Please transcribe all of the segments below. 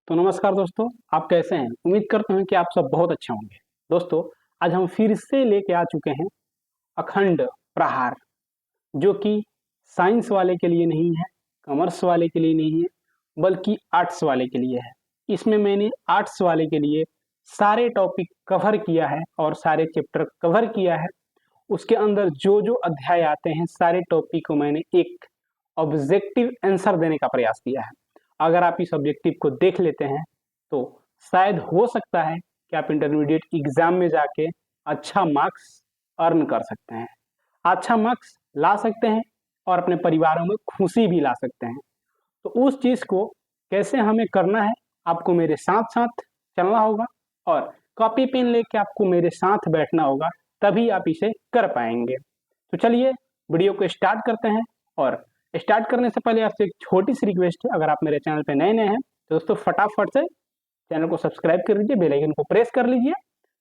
तो नमस्कार दोस्तों, आप कैसे हैं? उम्मीद करते हैं कि आप सब बहुत अच्छे होंगे। दोस्तों, आज हम फिर से लेके आ चुके हैं अखंड प्रहार, जो कि साइंस वाले के लिए नहीं है, कॉमर्स वाले के लिए नहीं है, बल्कि आर्ट्स वाले के लिए है। इसमें मैंने आर्ट्स वाले के लिए सारे टॉपिक कवर किया है और सारे चैप्टर कवर किया है। उसके अंदर जो अध्याय आते हैं, सारे टॉपिक को मैंने एक ऑब्जेक्टिव आंसर देने का प्रयास किया है। अगर आप इस ऑब्जेक्टिव को देख लेते हैं तो शायद हो सकता है कि आप इंटरमीडिएट एग्जाम में जाके अच्छा मार्क्स अर्न कर सकते हैं, अच्छा मार्क्स ला सकते हैं और अपने परिवारों में खुशी भी ला सकते हैं। तो उस चीज़ को कैसे हमें करना है, आपको मेरे साथ साथ चलना होगा और कॉपी पेन लेके आपको मेरे साथ बैठना होगा, तभी आप इसे कर पाएंगे। तो चलिए वीडियो को स्टार्ट करते हैं। और स्टार्ट करने से पहले आपसे एक छोटी सी रिक्वेस्ट है, अगर आप मेरे चैनल पे नए हैं तो दोस्तों फटाफट से चैनल को सब्सक्राइब कर लीजिए, बेल आइकन को प्रेस कर लीजिए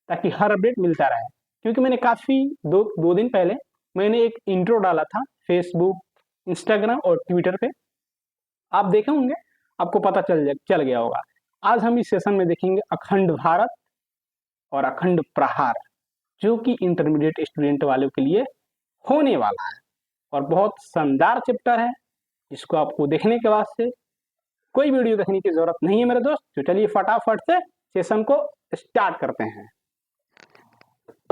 ताकि हर अपडेट मिलता रहे। क्योंकि मैंने काफ़ी दो दिन पहले मैंने एक इंट्रो डाला था फेसबुक, इंस्टाग्राम और ट्विटर पे, आप देखे होंगे, आपको पता चल गया होगा। आज हम इस सेशन में देखेंगे अखंड भारत और अखंड प्रहार, जो कि इंटरमीडिएट स्टूडेंट वालों के लिए होने वाला है और बहुत शानदार चैप्टर है, जिसको आपको देखने के बाद से कोई वीडियो देखने की जरूरत नहीं है मेरे दोस्त। तो चलिए फटाफट से सेशन को स्टार्ट करते हैं।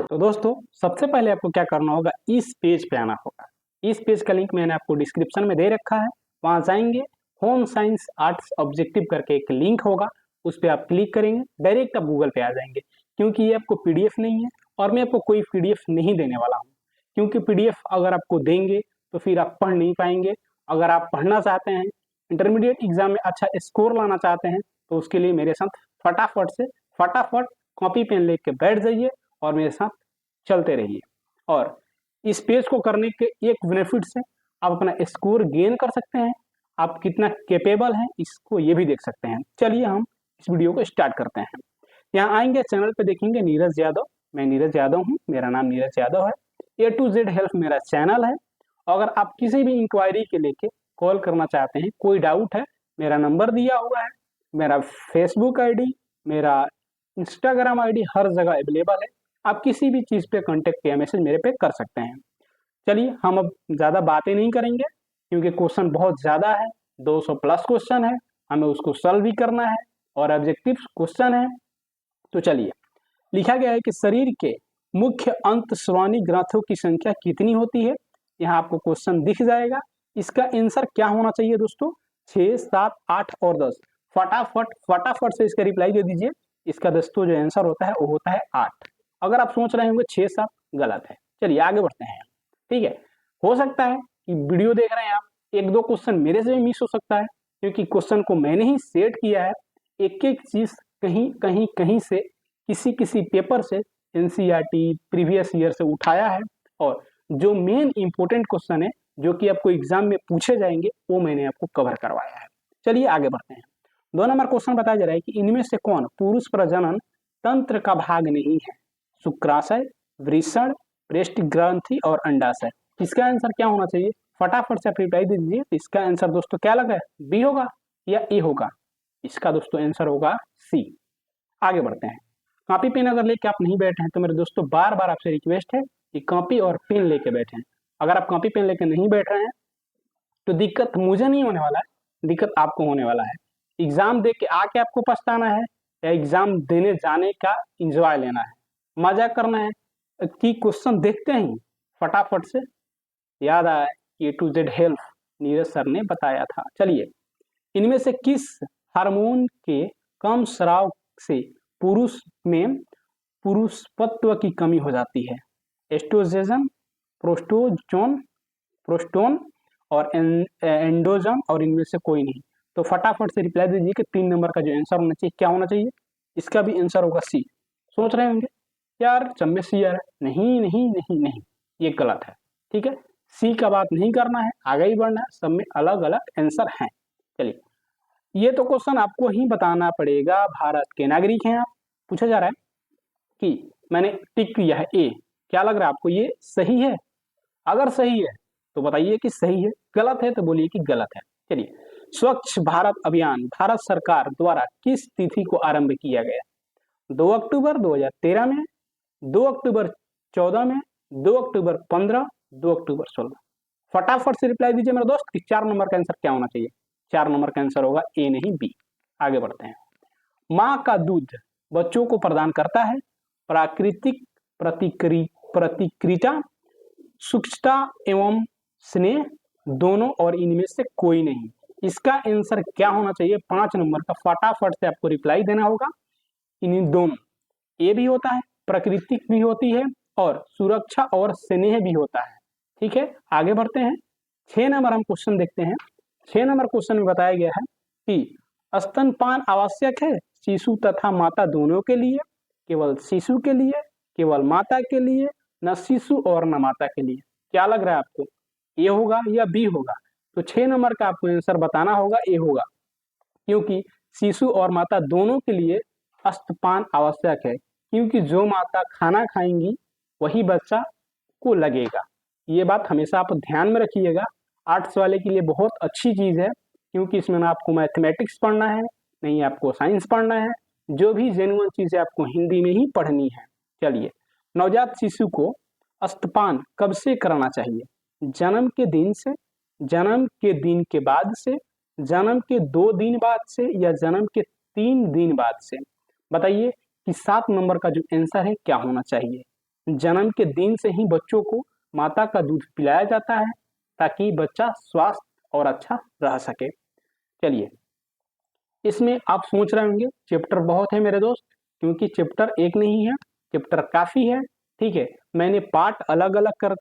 तो दोस्तों, सबसे पहले आपको क्या करना होगा, इस पेज पे आना होगा। इस पेज का लिंक मैंने आपको डिस्क्रिप्शन में दे रखा है, वहां जाएंगे, होम साइंस आर्ट्स ऑब्जेक्टिव करके एक लिंक होगा, उस पर आप क्लिक करेंगे, डायरेक्ट आप गूगल पे आ जाएंगे। क्योंकि ये आपको पीडीएफ नहीं है और मैं आपको कोई पीडीएफ नहीं देने वाला हूँ, क्योंकि पीडीएफ अगर आपको देंगे तो फिर आप पढ़ नहीं पाएंगे। अगर आप पढ़ना चाहते हैं, इंटरमीडिएट एग्जाम में अच्छा स्कोर लाना चाहते हैं, तो उसके लिए मेरे साथ फटाफट कॉपी पेन लेके बैठ जाइए और मेरे साथ चलते रहिए। और इस पेज को करने के एक बेनिफिट से आप अपना स्कोर गेन कर सकते हैं, आप कितना कैपेबल हैं इसको ये भी देख सकते हैं। चलिए हम इस वीडियो को स्टार्ट करते हैं। यहाँ आएंगे, चैनल पे देखेंगे नीरज यादव, मैं नीरज यादव हूँ, मेरा नाम नीरज यादव है। A to Z हेल्प मेरा चैनल है। अगर आप किसी भी इंक्वायरी के लेके कॉल करना चाहते हैं, कोई डाउट है, मेरा नंबर दिया हुआ है, मेरा फेसबुक आईडी, मेरा इंस्टाग्राम आईडी हर जगह अवेलेबल है। आप किसी भी चीज़ पे कांटेक्ट या मैसेज मेरे पे कर सकते हैं। चलिए हम अब ज़्यादा बातें नहीं करेंगे, क्योंकि क्वेश्चन बहुत ज़्यादा है, 200 प्लस क्वेश्चन है, हमें उसको सॉल्व भी करना है और ऑब्जेक्टिव क्वेश्चन है। तो चलिए, लिखा गया है कि शरीर के मुख्य अंतस्रावी ग्रंथों की संख्या कितनी होती है। यहाँ आपको क्वेश्चन दिख जाएगा। इसका आंसर क्या होना चाहिए दोस्तों? 6, 7, 8 और 10। फटाफट से इसका रिप्लाई दे दीजिए। इसका दोस्तों जो आंसर होता है वो होता है 8। अगर आप सोच रहे होंगे 6, 7 गलत है, चलिए आगे बढ़ते हैं। ठीक है, हो सकता है कि वीडियो देख रहे हैं आप, 1-2 क्वेश्चन मेरे से भी मिस हो सकता है, क्योंकि क्वेश्चन को मैंने ही सेट किया है। एक चीज कहीं से किसी पेपर से, एनसीईआरटी प्रीवियस ईयर से उठाया है और जो मेन इंपॉर्टेंट क्वेश्चन है जो कि आपको एग्जाम में पूछे जाएंगे, वो मैंने आपको कवर करवाया है। चलिए आगे बढ़ते हैं। 2 नंबर क्वेश्चन बताया जा रहा है कि इनमें से कौन पुरुष प्रजनन तंत्र का भाग नहीं है? शुक्राशय, वृषण, पृष्ठ ग्रंथि और अंडाशय। इसका आंसर क्या होना चाहिए? फटाफट से आप रिप्लाई दे दीजिए। इसका आंसर दोस्तों क्या लगा है, बी होगा या ए होगा? इसका दोस्तों आंसर होगा सी। आगे बढ़ते हैं। कॉपी पेन अगर लेके आप नहीं बैठे हैं तो मेरे दोस्तों बार आपसे रिक्वेस्ट है कि कॉपी और पेन लेके बैठें। अगर आप कॉपी पेन लेके नहीं बैठ रहे हैं तो दिक्कत मुझे नहीं होने वाला है, दिक्कत आपको होने वाला है। एग्जाम दे के आके आपको पछताना है या एग्जाम देने जाने का एंजॉय लेना है, मजा करना है कि क्वेश्चन देखते ही फटाफट से याद आया कि A to Z help Neeraj sir ने बताया था। चलिए, इनमें से किस हार्मोन के कम स्राव से पुरुष में पुरुषत्व की कमी हो जाती है? एस्ट्रोजन, प्रोस्टोन और एंडोजन, और इनमें से कोई नहीं। तो फटाफट से रिप्लाई दीजिए कि 3 नंबर का जो आंसर होना चाहिए क्या होना चाहिए? इसका भी आंसर होगा सी। सोच रहे होंगे यार चम्बे सी यार, नहीं, ये गलत है। ठीक है, सी का बात नहीं करना है, आगे ही बढ़ना है, सब में अलग अलग आंसर हैं। चलिए, ये तो क्वेश्चन आपको ही बताना पड़ेगा, भारत के नागरिक हैं आप, पूछा जा रहा है कि मैंने टिक किया है ए, क्या लग रहा है आपको ये सही है? अगर सही है तो बताइए कि सही है, गलत है तो बोलिए कि गलत है। चलिए स्वच्छ भारत अभियान भारत सरकार द्वारा किस तिथि को आरंभ किया गया? 2 अक्टूबर 2013 में, 2 अक्टूबर 14 में, 2 अक्टूबर 15, 2 अक्टूबर 16। फटाफट से रिप्लाई दीजिए मेरे दोस्त कि 4 नंबर का आंसर क्या होना चाहिए। 4 नंबर का आंसर होगा ए नहीं बी। आगे बढ़ते हैं। माँ का दूध बच्चों को प्रदान करता है प्राकृतिक प्रतिक्रिया, सूक्ष्मता एवं स्नेह, दोनों और इनमें से कोई नहीं। इसका आंसर क्या होना चाहिए? 5 नंबर का फटाफट से आपको रिप्लाई देना होगा। इन दोनों, ए भी होता है, प्राकृतिक भी होती है और सुरक्षा और स्नेह भी होता है। ठीक है, आगे बढ़ते हैं। 6 नंबर हम क्वेश्चन देखते हैं। 6 नंबर क्वेश्चन में बताया गया है कि स्तनपान आवश्यक है शिशु तथा माता दोनों के लिए, केवल शिशु के लिए, केवल माता के लिए, न शिशु और न माता के लिए। क्या लग रहा है आपको, ए होगा या बी होगा? तो 6 नंबर का आपको आंसर बताना होगा ए होगा, क्योंकि शिशु और माता दोनों के लिए स्तनपान आवश्यक है, क्योंकि जो माता खाना खाएंगी वही बच्चा को लगेगा। ये बात हमेशा आप ध्यान में रखिएगा। आर्ट्स वाले के लिए बहुत अच्छी चीज है, क्योंकि इसमें ना आपको मैथमेटिक्स पढ़ना है, नहीं आपको साइंस पढ़ना है, जो भी जेन्युइन चीजें आपको हिंदी में ही पढ़नी है। चलिए, नवजात शिशु को स्तनपान कब से कराना चाहिए? जन्म के दिन से, जन्म के दिन के बाद से, जन्म के 2 दिन बाद से, या जन्म के 3 दिन बाद से? बताइए कि 7 नंबर का जो आंसर है क्या होना चाहिए? जन्म के दिन से ही बच्चों को माता का दूध पिलाया जाता है, ताकि बच्चा स्वस्थ और अच्छा रह सके। चलिए, इसमें आप सोच रहे होंगे चैप्टर बहुत है मेरे दोस्त, क्योंकि चैप्टर एक नहीं है, चैप्टर काफी है। ठीक है, मैंने पार्ट अलग अलग कर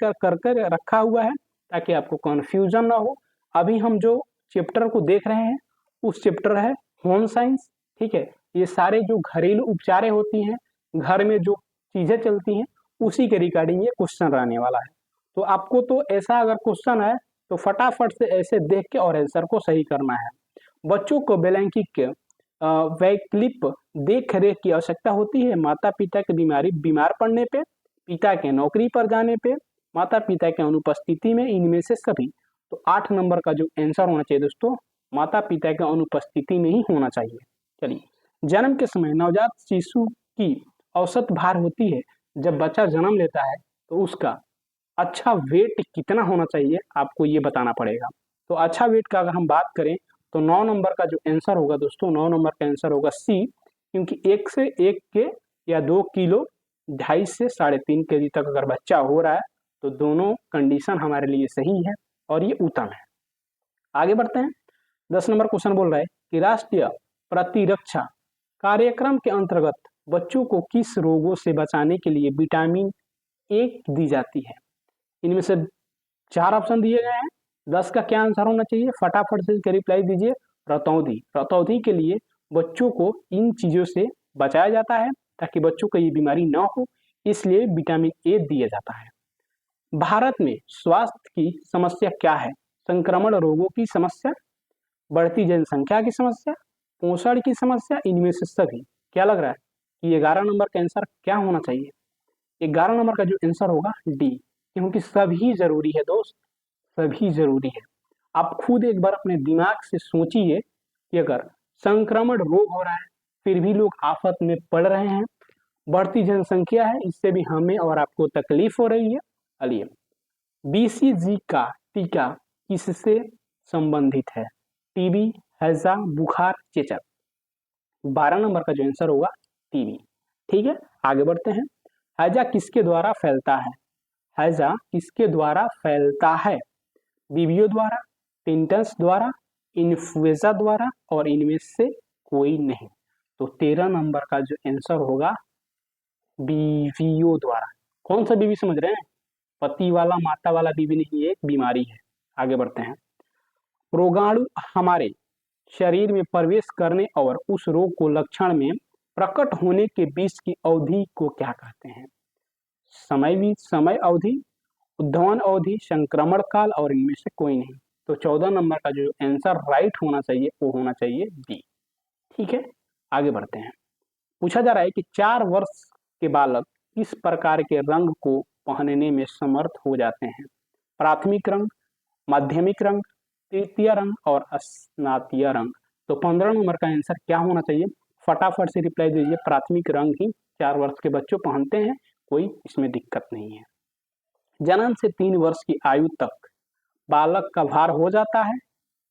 रखा हुआ है, ताकि आपको कंफ्यूजन ना हो। अभी हम जो चैप्टर को देख रहे हैं उस चैप्टर है होम साइंस। ठीक है, ये सारे जो घरेलू उपचारें होती हैं, घर में जो चीजें चलती हैं, उसी के रिगार्डिंग ये क्वेश्चन रहने वाला है। तो आपको तो ऐसा अगर क्वेश्चन है तो फटाफट से ऐसे देख के और आंसर को सही करना है। बच्चों को वैकल्पिक वैकल्पिक देख रेख की आवश्यकता होती है माता पिता की बीमार पड़ने पे, पिता के नौकरी पर जाने पे, माता पिता के अनुपस्थिति में, इनमें से सभी। तो 8 नंबर का जो आंसर होना चाहिए दोस्तों, माता पिता के अनुपस्थिति में ही होना चाहिए। चलिए, जन्म के समय नवजात शिशु की औसत भार होती है, जब बच्चा जन्म लेता है तो उसका अच्छा वेट कितना होना चाहिए आपको ये बताना पड़ेगा। तो अच्छा वेट का अगर हम बात करें तो 9 नंबर का जो आंसर होगा दोस्तों, 9 नंबर का आंसर होगा सी, क्योंकि 1 से 1 के या 2 किलो 2.5 से 3.5 केजी तक अगर बच्चा हो रहा है तो दोनों कंडीशन हमारे लिए सही है और ये उत्तम है। आगे बढ़ते हैं। 10 नंबर क्वेश्चन बोल रहा है कि राष्ट्रीय प्रतिरक्षा कार्यक्रम के अंतर्गत बच्चों को किस रोगों से बचाने के लिए विटामिन ए दी जाती है? इनमें से 4 ऑप्शन दिए गए हैं। 10 का क्या आंसर होना चाहिए? फटाफट से इसका रिप्लाई दीजिए। रतौंधी। रतौंधी के लिए बच्चों को इन चीजों से बचाया जाता है ताकि बच्चों को ये बीमारी ना हो, इसलिए विटामिन ए दिया जाता है। भारत में स्वास्थ्य की समस्या क्या है? संक्रमण रोगों की समस्या, बढ़ती जनसंख्या की समस्या, पोषण की समस्या, इनमें से सभी। क्या लग रहा है कि 11 नंबर का आंसर क्या होना चाहिए? 11 नंबर का जो आंसर होगा डी, क्योंकि सभी जरूरी है दोस्त, सभी जरूरी है। आप खुद एक बार अपने दिमाग से सोचिए कि अगर संक्रमण रोग हो रहा है फिर भी लोग आफत में पड़ रहे हैं, बढ़ती जनसंख्या है, इससे भी हमें और आपको तकलीफ हो रही है। चलिए, बीसीजी का टीका किससे संबंधित है? टीबी, हैजा, बुखार, चेचक। 12 नंबर का जो आंसर होगा टीबी। ठीक है, आगे बढ़ते हैं। हैजा किसके द्वारा फैलता है? हैजा किसके द्वारा फैलता है? बीवियों द्वारा, टिंटस द्वारा, इन्फ्लुएंजा द्वारा, और इनमें से कोई नहीं। तो 13 नंबर का जो आंसर होगा बीवियों द्वारा। कौन सा बीवी समझ रहे हैं? पति वाला, माता वाला बीवी नहीं, एक बीमारी है। आगे बढ़ते हैं। रोगाणु हमारे शरीर में प्रवेश करने और उस रोग को लक्षण में प्रकट होने के बीच की अवधि को क्या कहते हैं? समय अवधि, उद्भवन अवधि, संक्रमण काल, और इनमें से कोई नहीं। तो 14 नंबर का जो आंसर राइट होना चाहिए वो होना चाहिए डी। ठीक है, आगे बढ़ते हैं। पूछा जा रहा है कि 4 वर्ष के बालक किस प्रकार के रंग को पहनने में समर्थ हो जाते हैं? प्राथमिक रंग, माध्यमिक रंग, तृतीय रंग और स्नातीय रंग। तो 15 नंबर का आंसर क्या होना चाहिए? फटाफट से रिप्लाई दीजिए। प्राथमिक रंग ही 4 वर्ष के बच्चों पहनते हैं, कोई इसमें दिक्कत नहीं है। जन्म से 3 वर्ष की आयु तक बालक का भार हो जाता है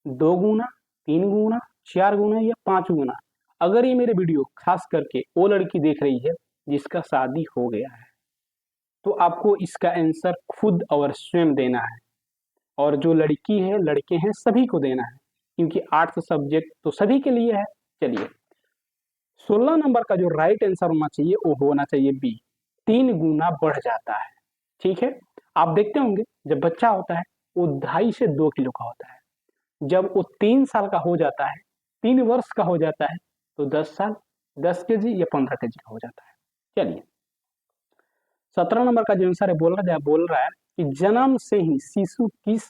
2 गुना, 3 गुना, 4 गुना या 5 गुना। अगर ये मेरे वीडियो खास करके वो लड़की देख रही है जिसका शादी हो गया है, तो आपको इसका आंसर खुद और स्वयं देना है, और जो लड़की है लड़के हैं सभी को देना है, क्योंकि आर्ट्स सब्जेक्ट तो सभी के लिए है। चलिए, 16 नंबर का जो राइट आंसर होना चाहिए वो होना चाहिए बी, 3 गुना बढ़ जाता है। ठीक है, आप देखते होंगे जब बच्चा होता है वो 2.5 से 2 किलो का होता है, जब वो 3 साल का हो जाता है, 3 वर्ष का हो जाता है, तो 10 साल 10 केजी या 15 केजी का हो जाता है। चलिए, 17 नंबर का जो आंसर है बोल रहा है कि जन्म से ही शिशु किस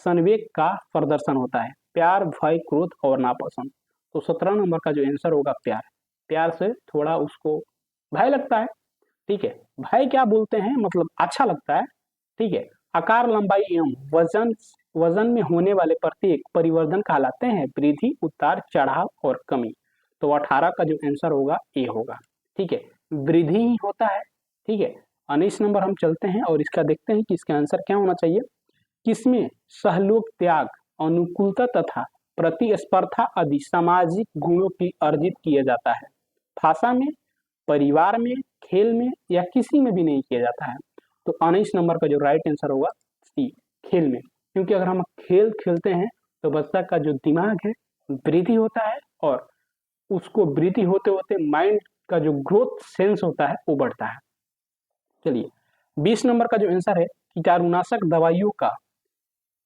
संवेग का प्रदर्शन होता है? प्यार, भय, क्रोध और नापसंद। तो 17 नंबर का जो आंसर होगा प्यार। प्यार से थोड़ा उसको भय लगता है। ठीक है, भय क्या बोलते हैं, मतलब अच्छा लगता है। ठीक है, आकार, लंबाई एवं वजन में होने वाले प्रत्येक परिवर्तन कहलाते हैं वृद्धि, उतार चढ़ाव और कमी। तो 18 का जो आंसर होगा ए होगा। ठीक है, वृद्धि ही होता है। ठीक है, 19 नंबर हम चलते हैं और इसका देखते हैं कि इसका आंसर क्या होना चाहिए। किसमें सहयोग, त्याग, अनुकूलता तथा प्रतिस्पर्धा आदि सामाजिक गुणों की अर्जित किया जाता है? भाषा में, परिवार में, खेल में या किसी में भी नहीं किया जाता है। तो 19 नंबर का जो राइट आंसर होगा सी, खेल में। क्योंकि अगर हम खेल खेलते हैं तो बच्चा का जो दिमाग है वृद्धि होता है, और उसको वृद्धि होते होते माइंड का जो ग्रोथ सेंस होता है वो बढ़ता है। चलिए, 20 नंबर का जो आंसर है, कीटाणुनाशक दवाइयों का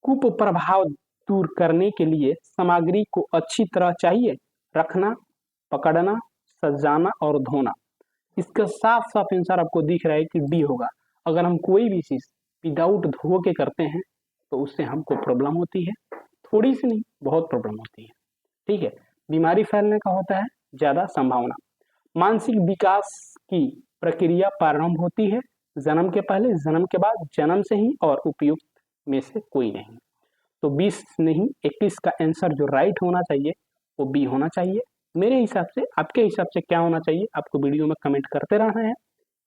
कुप्रभाव दूर करने के लिए सामग्री को अच्छी तरह चाहिए रखना, पकड़ना, सजाना और धोना। इसका साफ साफ आंसर आपको दिख रहा है कि डी होगा। अगर हम कोई भी चीज विदाउट धो के करते हैं तो उससे हमको प्रॉब्लम होती है, थोड़ी सी नहीं, बहुत प्रॉब्लम होती है। ठीक है, बीमारी फैलने का होता है ज्यादा संभावना। मानसिक विकास की प्रक्रिया प्रारंभ होती है जन्म के पहले, जन्म के बाद, जन्म से ही और उपयुक्त में से कोई नहीं। तो 20 नहीं, 21 का आंसर जो राइट होना चाहिए वो बी होना चाहिए। मेरे हिसाब से, आपके हिसाब से क्या होना चाहिए? आपको वीडियो में कमेंट करते रहना है,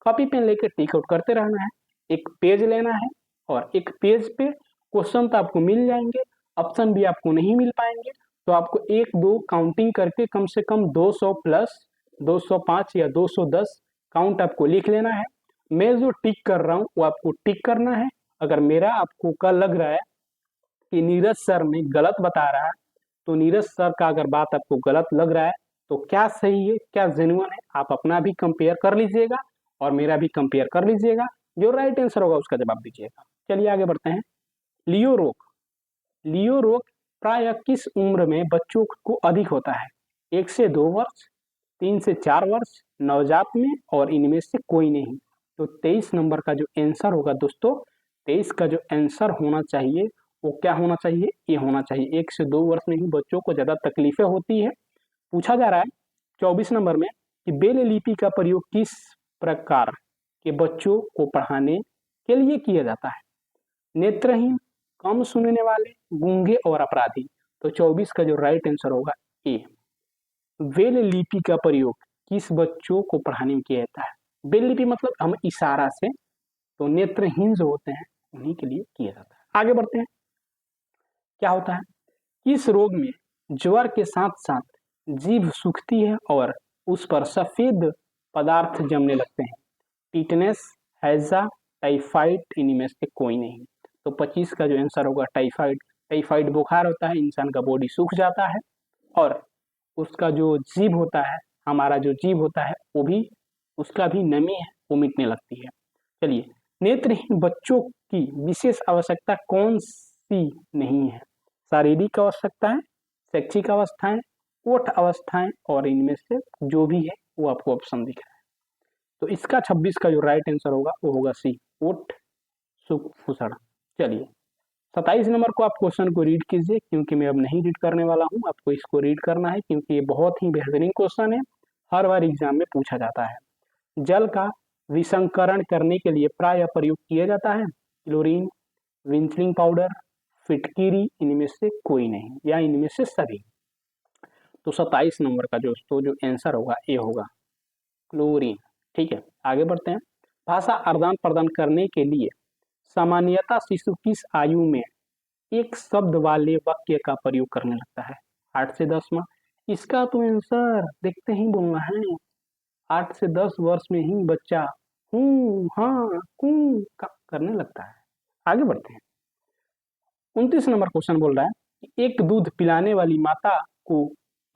कॉपी पेन लेकर टिक आउट करते रहना है, एक पेज लेना है और एक पेज पे क्वेश्चन तो आपको मिल जाएंगे, ऑप्शन भी आपको नहीं मिल पाएंगे। तो आपको 1-2 काउंटिंग करके कम से कम 200 प्लस 205 या 210 काउंट आपको लिख लेना है। मैं जो टिक कर रहा हूँ वो आपको टिक करना है। अगर मेरा आपको कल लग रहा है कि नीरज सर ने गलत बता रहा है, तो नीरज सर का अगर बात आपको गलत लग रहा है तो क्या सही है, क्या जेन्युइन है, आप अपना भी कंपेयर कर लीजिएगा और मेरा भी कंपेयर कर लीजिएगा। जो राइट आंसर होगा उसका जवाब दीजिएगा। चलिए आगे बढ़ते हैं। लियो रोग, लियो रोग प्राय किस उम्र में बच्चों को अधिक होता है? 1 से 2 वर्ष, 3 से 4 वर्ष, नवजात में और इनमें से कोई नहीं। तो 23 नंबर का जो आंसर होगा दोस्तों, 23 का जो आंसर होना चाहिए वो क्या होना चाहिए? ये होना चाहिए 1 से 2 वर्ष में ही बच्चों को ज्यादा तकलीफें होती है। पूछा जा रहा है 24 नंबर में कि ब्रेल लिपि का प्रयोग किस प्रकार के बच्चों को पढ़ाने के लिए किया जाता है? नेत्रहीन, कम सुनने वाले, गूंगे और अपराधी। तो 24 का जो राइट आंसर होगा ए, ब्रेल लिपि का प्रयोग किस बच्चों को पढ़ाने में किया जाता है? ब्रेल लिपि मतलब हम इशारा से, तो नेत्रहीन जो होते हैं उन्हीं के लिए किया जाता है। आगे बढ़ते हैं। क्या होता है? इस रोग में ज्वर के साथ साथ जीभ सूखती है और उस पर सफेद पदार्थ जमने लगते हैं। टीटनेस, हैजा, टाइफाइड, इनमें से कोई नहीं। तो 25 का जो आंसर होगा टाइफाइड। टाइफाइड बुखार होता है, इंसान का बॉडी सूख जाता है और उसका जो जीभ होता है, हमारा जो जीभ होता है वो भी, उसका भी नमी है वो मिटने लगती है। चलिए, नेत्रहीन बच्चों की विशेष आवश्यकता कौन सी नहीं है? शारीरिक आवश्यकताएं, शैक्षिक अवस्थाएं, ओठ अवस्थाएं और इनमें से जो भी है वो आपको ऑप्शन दिख रहा है। तो इसका 26 का जो राइट आंसर होगा वो होगा सी, ओठ सुखभूषण। चलिए, 27 नंबर को आप क्वेश्चन को रीड कीजिए, क्योंकि मैं अब नहीं रीड करने वाला हूं, आपको इसको रीड करना है क्योंकि ये बहुत ही बेहतरीन क्वेश्चन है, हर बार एग्जाम में पूछा जाता है। जल का विसंकरण करने के लिए प्राय प्रयोग किया जाता है क्लोरीन, विंचलिंग पाउडर, फिटकिरी, इनमें से कोई नहीं या इनमें से सभी। तो 27 नंबर का दोस्तों जो आंसर होगा ये होगा क्लोरीन। ठीक है, आगे बढ़ते हैं। भाषा आदान प्रदान करने के लिए सामान्यतः शिशु किस आयु में एक शब्द वाले वाक्य का प्रयोग करने लगता है? 8 से 10 माह। इसका तो आंसर देखते ही बोलना है। 8 से 10 वर्ष में ही बच्चा हूँ हाँ करने लगता है। आगे बढ़ते हैं। 29 नंबर क्वेश्चन बोल रहा है कि एक दूध पिलाने वाली माता को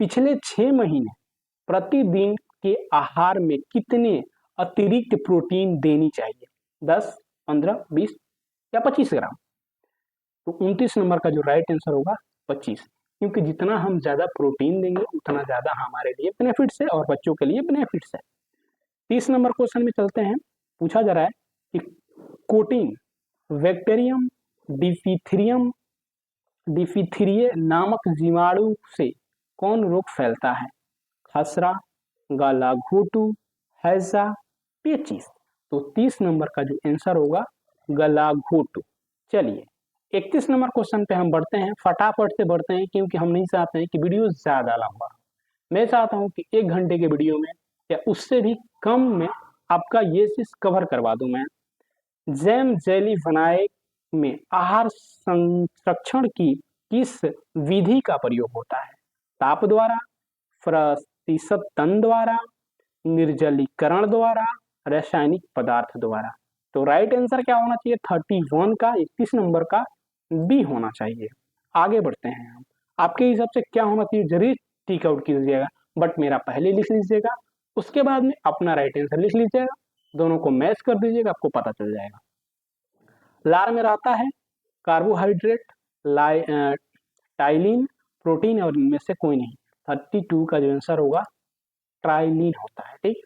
पिछले 6 महीने प्रतिदिन के आहार में कितने अतिरिक्त प्रोटीन देनी चाहिए? 10, 15, 20 या 25 ग्राम? तो 29 नंबर का जो राइट आंसर होगा 25, क्योंकि जितना हम ज्यादा प्रोटीन देंगे उतना ज्यादा हमारे लिए बेनिफिट्स है और बच्चों के लिए बेनिफिट्स है। 30 नंबर क्वेश्चन में चलते हैं। पूछा जा रहा है कि कोटिंग बैक्टीरियम डिफिथीरिये नामक जीवाणु से कौन रोग फैलता है? खसरा, गलाघोटू, हैजा, पेचिश। तो 30 नंबर का जो आंसर होगा गलाघोटू। चलिए 31 नंबर क्वेश्चन पे हम बढ़ते हैं, फटाफट से बढ़ते हैं क्योंकि हम नहीं चाहते हैं कि वीडियो ज्यादा लंबा हो। मैं चाहता हूं कि 1 घंटे के वीडियो में या उससे भी कम में आपका ये चीज कवर करवा दूं मैं। जैम जेली बनाए में आहार संरक्षण की किस विधि का प्रयोग होता है? ताप द्वारा, प्रतिशतन द्वारा, निर्जलीकरण द्वारा, रासायनिक पदार्थ द्वारा। तो राइट आंसर क्या होना चाहिए? 31 का 31 नंबर का बी होना चाहिए। आगे बढ़ते हैं हम। आपके हिसाब से क्या होना चाहिए जरूर टिक आउट कीजिएगा, बट मेरा पहले लिख लीजिएगा, उसके बाद में अपना राइट आंसर लिख लीजिएगा, दोनों को मैच कर दीजिएगा, आपको पता चल जाएगा। लार में रहता है कार्बोहाइड्रेट, टाइलिन, प्रोटीन और इनमें से कोई नहीं। 32 का जो आंसर होगा ट्राइलिन होता है। ठीक,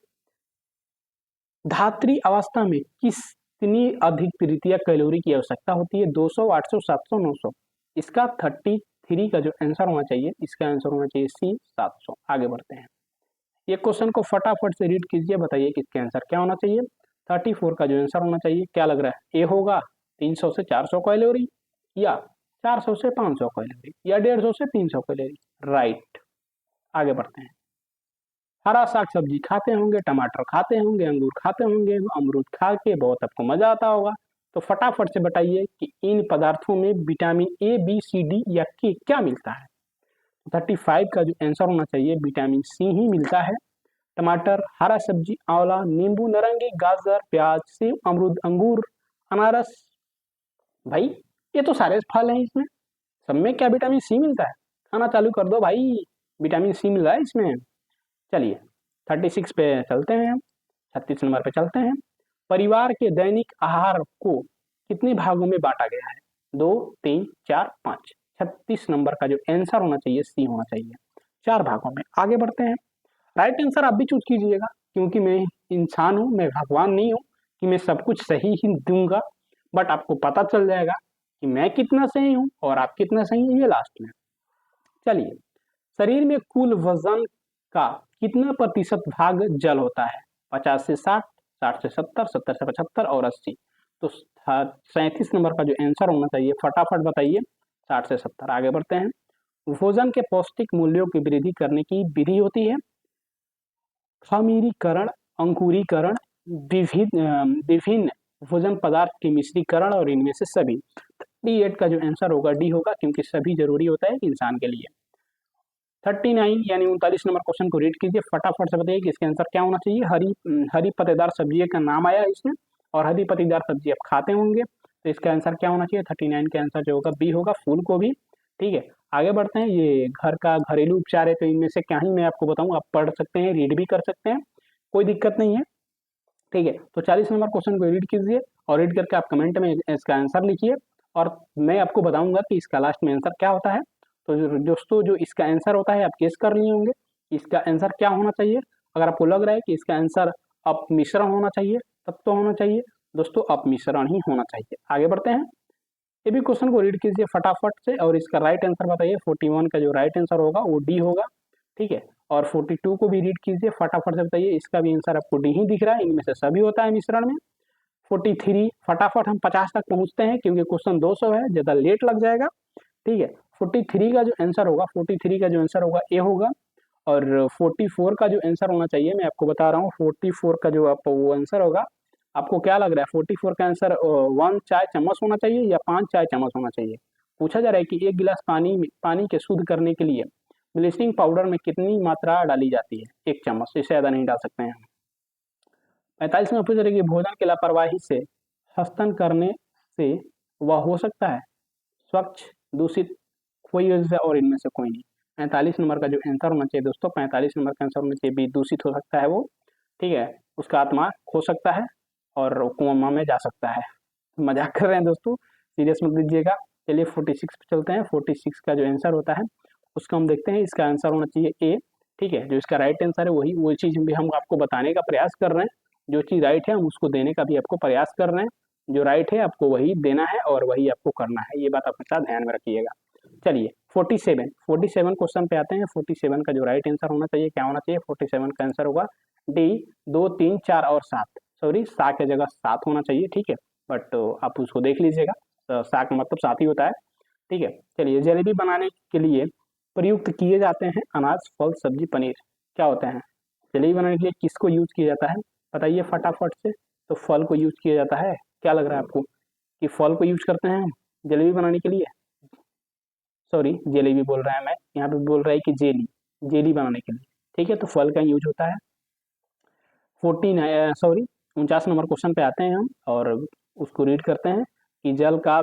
धात्री अवस्था में कितनी अधिक तृतीय कैलोरी की आवश्यकता होती है? 200, 800, 700, 900। इसका 33 का जो आंसर होना चाहिए, इसका आंसर होना चाहिए सी 700। आगे बढ़ते हैं। ये क्वेश्चन को फटाफट से रीड कीजिए, बताइए कि इसका आंसर क्या होना चाहिए। 34 का जो आंसर होना चाहिए क्या लग रहा है? ए होगा 300 से 400 कैलोरी या 400 से 500 कैलोरी या 150 से 300 कैलोरी। राइट, आगे बढ़ते हैं। हरा साग सब्जी खाते होंगे, टमाटर खाते होंगे, अंगूर खाते होंगे, अमरूद खा के बहुत आपको मजा आता होगा। तो फटाफट से बताइए कि इन पदार्थों में vitamin A, B, C, D या के क्या मिलता है? 35 का जो आंसर होना चाहिए विटामिन सी ही मिलता है। टमाटर, हरा सब्जी, आंवला, नींबू, नारंगी, गाजर, प्याज, सेब, अमरूद, अंगूर, अनारस। भाई ये तो सारे फल हैं, इसमें सब में क्या विटामिन सी मिलता है? खाना चालू कर दो भाई, विटामिन सी मिल रहा है इसमें। चलिए 36 पे चलते हैं, 36 नंबर पे चलते हैं। परिवार के दैनिक आहार को कितने भागों में बांटा गया है? 2, 3, 4, 5। 36 नंबर का जो आंसर होना चाहिए सी होना चाहिए, 4 भागों में। आगे बढ़ते हैं। राइट आंसर आप भी चूज कीजिएगा, क्योंकि मैं इंसान हूं, मैं भगवान नहीं हूं कि मैं सब कुछ सही ही दूंगा, बट आपको पता चल जाएगा कि मैं कितना सही हूं और आप कितना सही हैं ये लास्ट में। चलिए, शरीर में कुल वजन का कितना प्रतिशत भाग जल होता है? 50 से 60, 60 से 70, 70 से 75 और 80। तो 37 नंबर का जो आंसर होना चाहिए फटाफट बताइए, 60 से 70। आगे बढ़ते हैं। भोजन के पौष्टिक मूल्यों की वृद्धि करने की विधि होती है खमीरीकरण, अंकुरीकरण, विभिन्न भोजन पदार्थ के मिश्रीकरण और इनमें से सभी। 38 का जो आंसर होगा डी होगा, क्योंकि सभी जरूरी होता है इंसान के लिए। 39 यानी 39 नंबर क्वेश्चन को रीड कीजिए, फटाफट से बताइए कि इसका आंसर क्या होना चाहिए। हरी पत्तेदार सब्जी का नाम आया इसमें, और हरी पत्तेदार सब्जी आप खाते होंगे, तो इसका आंसर क्या होना चाहिए? 39 का आंसर जो होगा बी होगा, फूल गोभी। ठीक है, आगे बढ़ते हैं। ये घर का घरेलू उपचार है, तो इनमें से क्या ही मैं आपको बताऊं, आप पढ़ सकते हैं, रीड भी कर सकते हैं, कोई दिक्कत नहीं है। ठीक है, तो 40 नंबर क्वेश्चन को रीड कीजिए और रीड करके आप कमेंट में इसका आंसर लिखिए, और मैं आपको बताऊंगा कि इसका लास्ट में आंसर क्या होता है। तो दोस्तों जो इसका आंसर होता है आप गेस कर लिए होंगे, इसका आंसर क्या होना चाहिए। अगर आपको लग रहा है कि इसका आंसर अपमिश्रण होना चाहिए, तब तो होना चाहिए दोस्तों अपमिश्रण ही होना चाहिए। आगे बढ़ते हैं। ये भी क्वेश्चन को रीड कीजिए फटाफट से और इसका राइट आंसर बताइए। 41 का जो राइट आंसर होगा वो डी होगा। ठीक है, और 42 को भी रीड कीजिए, फटाफट से बताइए। इसका भी आंसर आपको डी ही दिख रहा है, इनमें से सभी होता है मिश्रण में। 43 फटाफट हम 50 तक पहुंचते हैं क्योंकि क्वेश्चन 200 है, ज़्यादा लेट लग जाएगा। ठीक है, 43 का जो आंसर होगा, 43 का जो आंसर होगा ए होगा। और 44 का जो आंसर होना चाहिए, मैं आपको बता रहा हूँ 44 का जो आप वो आंसर होगा, आपको क्या लग रहा है 44 का आंसर 1 चाय चम्मच होना चाहिए या 5 चाय चम्मच होना चाहिए? पूछा जा रहा है कि 1 गिलास पानी के शुद्ध करने के लिए ब्लीचिंग पाउडर में कितनी मात्रा डाली जाती है? 1 चम्मच, इससे ज़्यादा नहीं डाल सकते हैं हम। 45 में पूछ रहे कि भोजन की लापरवाही से हस्तन करने से वह हो सकता है स्वच्छ, दूषित, कोई वजह और इनमें से कोई नहीं। 45 नंबर का जो आंसर होना चाहिए दोस्तों, 45 नंबर का आंसर होना चाहिए बी, दूषित हो सकता है वो। ठीक है, उसका आत्मा खो सकता है और कोमा में जा सकता है। मजाक कर रहे हैं दोस्तों, सीरियस मत लीजिएगा। चलिए 46 पे चलते हैं। 46 का जो आंसर होता है उसको हम देखते हैं। इसका आंसर होना चाहिए ए। ठीक है, जो इसका राइट आंसर है वही चीज़ भी हम आपको बताने का प्रयास कर रहे हैं। जो चीज़ राइट है हम उसको देने का भी आपको प्रयास कर रहे हैं। जो राइट है आपको वही देना है और वही आपको करना है, ये बात अपने साथ ध्यान में रखिएगा। चलिए 47 क्वेश्चन पे आते हैं। 47 का जो राइट आंसर होना चाहिए क्या होना चाहिए? 47 का आंसर होगा डी, 2, 3, 4 और 7। सॉरी, 7 की जगह 7 होना चाहिए। ठीक है, बट आप उसको देख लीजिएगा, 7 का मतलब 7 ही होता है। ठीक है, चलिए जलेबी बनाने के लिए प्रयुक्त किए जाते हैं अनाज, फल, सब्जी, पनीर क्या होते हैं? जलेबी बनाने के लिए किसको यूज किया जाता है बताइए फटाफट से। तो फल को यूज किया जाता है। क्या लग रहा है आपको कि फल को यूज करते हैं जलेबी बनाने के लिए? सॉरी, जलेबी बोल रहा है मैं, यहाँ पे बोल रहा है कि जेली बनाने के लिए। ठीक है, तो फल का यूज होता है। 49 नंबर क्वेश्चन पे आते हैं हम और उसको रीड करते हैं कि जल का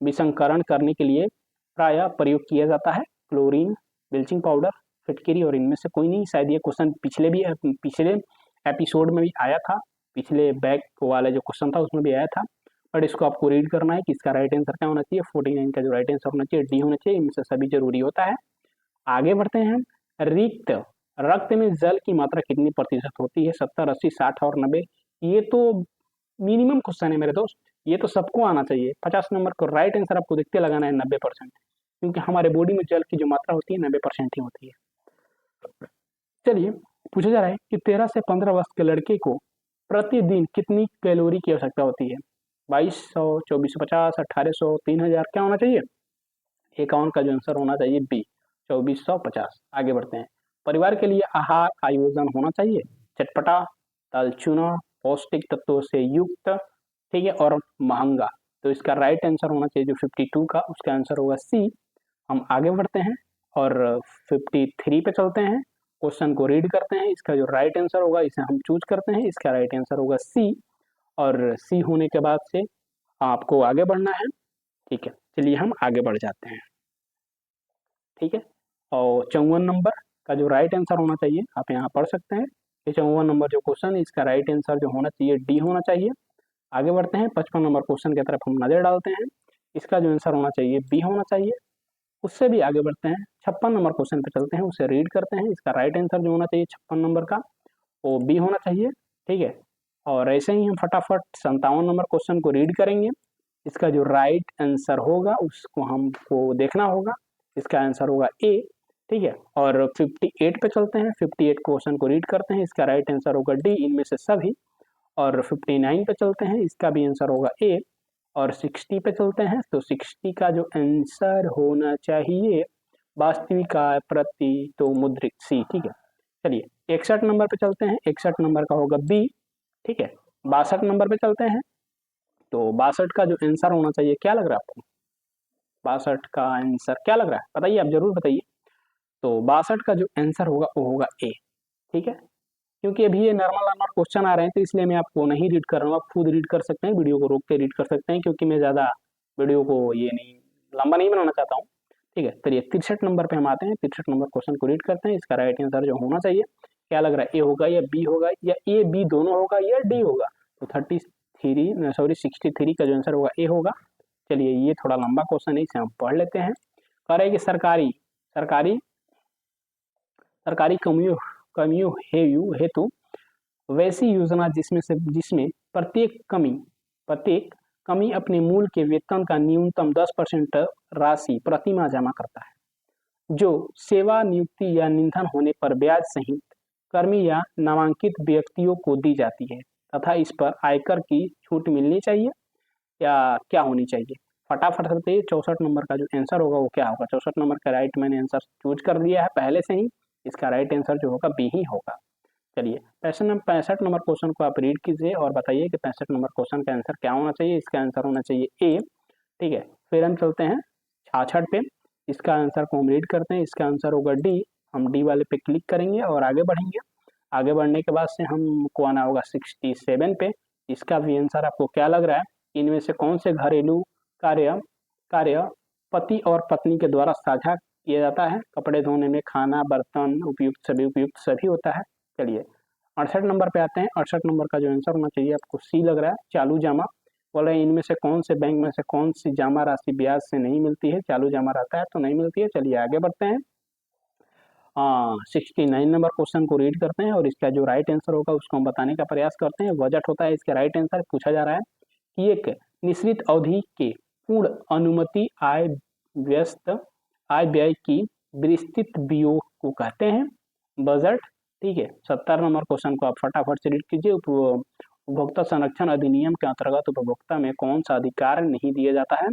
विसंकरण करने के लिए प्रायः प्रयोग किया जाता है क्लोरीन, ब्लीचिंग पाउडर, फिटकरी और इनमें से कोई नहीं। शायद ये क्वेश्चन पिछले एपिसोड में भी आया था, पिछले बैक वाला जो क्वेश्चन था उसमें भी आया था। बट इसको आपको रीड करना है कि इसका राइट आंसर क्या होना चाहिए। 49 का जो राइट आंसर होना चाहिए डी होना चाहिए। इनमें से सभी जरूरी होता है। आगे बढ़ते हैं। रिक्त रक्त में जल की मात्रा कितनी प्रतिशत होती है? 70, 80, 60 और 90। ये तो मिनिमम क्वेश्चन है मेरे दोस्त, ये तो सबको आना चाहिए। 50 नंबर को राइट आंसर आपको देखते लगाना है 90%, क्योंकि हमारे बॉडी में जल की जो मात्रा होती है 90% ही होती है। चलिए पूछा जा रहा है कि 13 से 15 वर्ष के लड़के को प्रतिदिन कितनी कैलोरी की आवश्यकता होती है? 2200, 2450, 1800, 3000 क्या होना चाहिए? 51 का जो आंसर होना चाहिए बी, 2450। आगे बढ़ते हैं। परिवार के लिए आहार आयोजन होना चाहिए चटपटा, दालचूना, पौष्टिक तत्वों से युक्त, ठीक है, और महंगा। तो इसका राइट आंसर होना चाहिए जो 52 का, उसका आंसर होगा सी। हम आगे बढ़ते हैं और 53 पे चलते हैं। क्वेश्चन को रीड करते हैं। इसका जो राइट आंसर होगा इसे हम चूज करते हैं। इसका राइट आंसर होगा सी और सी होने के बाद से आपको आगे बढ़ना है। ठीक है, चलिए हम आगे बढ़ जाते हैं। ठीक है, और 54 नंबर का जो राइट आंसर होना चाहिए आप यहाँ पढ़ सकते हैं। ये 54 नंबर जो क्वेश्चन है इसका राइट आंसर जो होना चाहिए डी होना चाहिए। आगे बढ़ते हैं। 55 नंबर क्वेश्चन की तरफ हम नजर डालते हैं। इसका जो आंसर होना चाहिए बी होना चाहिए। उससे भी आगे बढ़ते हैं। 56 नंबर क्वेश्चन पे चलते हैं, उसे रीड करते हैं। इसका राइट आंसर जो होना चाहिए 56 नंबर का वो बी होना चाहिए। ठीक है, और ऐसे ही हम फटाफट 57 नंबर क्वेश्चन को रीड करेंगे। इसका जो राइट आंसर होगा उसको हमको देखना होगा। इसका आंसर होगा ए। ठीक है, और 58 पे चलते हैं। 58 क्वेश्चन को रीड करते हैं। इसका राइट आंसर होगा डी, इनमें से सभी। और 59 पे चलते हैं। इसका भी आंसर होगा ए। और 60 पे चलते हैं। तो 60 का जो आंसर होना चाहिए वास्तविक आय प्रति तो मुद्रित सी। ठीक है, चलिए 61 नंबर पे चलते हैं। 61 नंबर का होगा बी। ठीक है, 62 नंबर पे चलते हैं। तो 62 का जो आंसर होना चाहिए क्या लग रहा है आपको? 62 का आंसर क्या लग रहा है बताइए, आप जरूर बताइए। तो 62 का जो आंसर होगा वो होगा ए। ठीक है, क्योंकि अभी ये नॉर्मल क्वेश्चन आ रहे हैं तो इसलिए मैं आपको नहीं रीड कर रहा हूँ। आप खुद रीड कर सकते हैं, वीडियो को रोक के रीड कर सकते हैं, क्योंकि मैं ज़्यादा वीडियो को ये नहीं लंबा नहीं बनाना चाहता हूँ। ठीक है, चलिए 63 नंबर पे हम आते हैं। 63 नंबर क्वेश्चन को रीड करते हैं। इसका राइट आंसर जो होना चाहिए क्या लग रहा है, ए होगा या बी होगा या ए बी दोनों होगा या डी होगा? तो 63 का जो आंसर होगा ए होगा। चलिए ये थोड़ा लंबा क्वेश्चन है, इसे हम पढ़ लेते हैं। कह रहे हैं कि सरकारी सरकारी सरकारी कमियों हेतु वैसी योजना जिसमें प्रत्येक कमी अपने मूल के वेतन का न्यूनतम 10% राशि प्रति माह जमा करता है, जो सेवा नियुक्ति या निधन होने पर ब्याज सहित कर्मी या नामांकित व्यक्तियों को दी जाती है। तथा इस पर आयकर की छूट मिलनी चाहिए या क्या होनी चाहिए? फटाफट से बताइए 64 नंबर का जो आंसर होगा वो क्या होगा? 64 नंबर का राइट मैंने आंसर चूज कर दिया है पहले से ही, इसका राइट आंसर जो होगा बी ही होगा। चलिए 65 नंबर क्वेश्चन को आप रीड कीजिए और बताइए कि 65 नंबर क्वेश्चन का आंसर क्या होना चाहिए? इसका आंसर होना चाहिए ए। ठीक है, फिर हम चलते हैं 66 पे, इसका आंसर को हम रीड करते हैं, इसका आंसर होगा डी। हम डी वाले पे क्लिक करेंगे और आगे बढ़ेंगे। आगे बढ़ने के बाद से हमको आना होगा 67 पे, इसका भी आंसर आपको क्या लग रहा है? इनमें से कौन से घरेलू कार्य कार्य पति और पत्नी के द्वारा साझा किया जाता है? कपड़े धोने में, खाना, बर्तन, उपयुक्त सभी होता है। चलिए 68 नंबर पे आते हैं। 68 नंबर का जो आंसर होना चाहिए आपको सी लग रहा है, चालू जमा। बोल रहे हैं इनमें से कौन से बैंक में से कौन सी जमा राशि ब्याज से नहीं मिलती है? चालू जमा रहता है तो नहीं मिलती है। चलिए आगे बढ़ते हैं। 69 नंबर क्वेश्चन को रीड करते हैं और इसका जो राइट आंसर होगा उसको हम बताने का प्रयास करते हैं। बजट होता है इसका राइट आंसर। पूछा जा रहा है कि एक निश्चित अवधि के पूर्ण अनुमति आय व्यय की विस्तृत वियोग को कहते हैं बजट। ठीक है, 70 नंबर क्वेश्चन को आप फटाफट से रीड कीजिए। उपभोक्ता संरक्षण अधिनियम के अंतर्गत उपभोक्ता में कौन सा अधिकार नहीं दिया जाता है?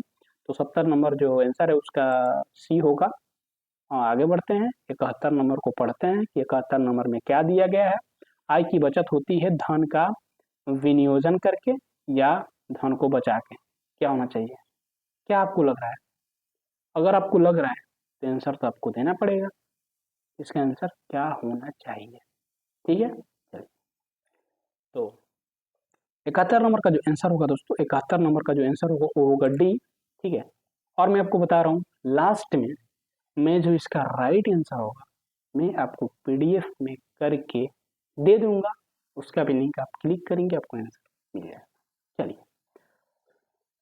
तो 70 नंबर जो आंसर है उसका सी होगा। आगे बढ़ते हैं, 71 नंबर को पढ़ते हैं कि 71 नंबर में क्या दिया गया है? आय की बचत होती है धन का विनियोजन करके या धन को बचा के? क्या होना चाहिए? क्या आपको लग रहा है? अगर आपको लग रहा है तो आंसर तो आपको देना पड़ेगा। इसका आंसर क्या होना चाहिए? ठीक है, चलिए तो 71 नंबर का जो आंसर होगा दोस्तों, 71 नंबर का जो आंसर होगा वो होगा डी। ठीक है, और मैं आपको बता रहा हूँ लास्ट में मैं जो इसका राइट आंसर होगा मैं आपको पीडीएफ में करके दे दूंगा, उसका भी लिंक आप क्लिक करेंगे आपको आंसर मिल जाएगा। चलिए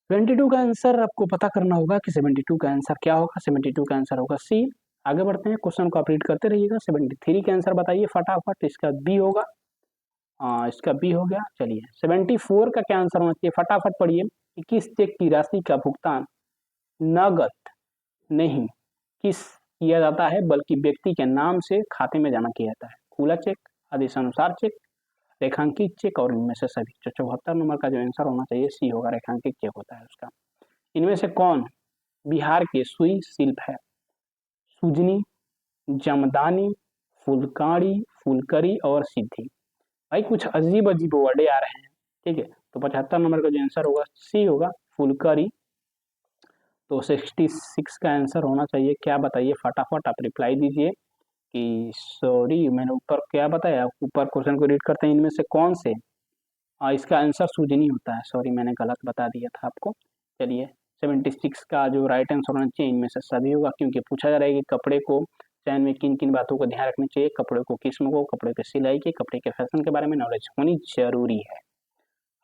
72 का आंसर आपको पता करना होगा कि 72 का आंसर क्या होगा। 72 का आंसर होगा सी। आगे बढ़ते हैं, क्वेश्चन को आप रीड करते रहिएगा। 73 का आंसर बताइए फटाफट, इसका बी होगा। इसका बी हो गया। चलिए 74 का क्या आंसर होना चाहिए? फटाफट पढ़िए कि किस चेक की राशि का भुगतान नगद नहीं किस किया जाता है बल्कि व्यक्ति के नाम से खाते में जमा किया जाता है? खुला चेक, आदेशानुसार चेक, रेखांकित चेक और इनमें से सभी। जो 74 नंबर का जो आंसर होना चाहिए सी होगा, रेखांकित चेक होता है उसका। इनमें से कौन बिहार के सुई शिल्प है? सुजनी, जमदानी, फुलकाड़ी, फुलकरी और सिद्धि। भाई कुछ अजीब अजीब वर्डे आ रहे हैं। ठीक है, तो 75 नंबर का जो आंसर होगा सी होगा, फुलकरी। तो 66 का आंसर होना चाहिए क्या? बताइए फटाफट, आप रिप्लाई दीजिए कि सॉरी मैंने ऊपर क्या बताया। ऊपर क्वेश्चन को रीड करते हैं, इनमें से कौन से? इसका आंसर सूजनी होता है। सॉरी मैंने गलत बता दिया था आपको। चलिए 76 का जो राइट आंसर होना चाहिए इनमें से सभी होगा, क्योंकि पूछा जा रहा है कि कपड़े को चयन में किन किन बातों को ध्यान रखना चाहिए। कपड़े को किस्म को, कपड़े के सिलाई की, कपड़े के फैशन के बारे में नॉलेज होनी जरूरी है।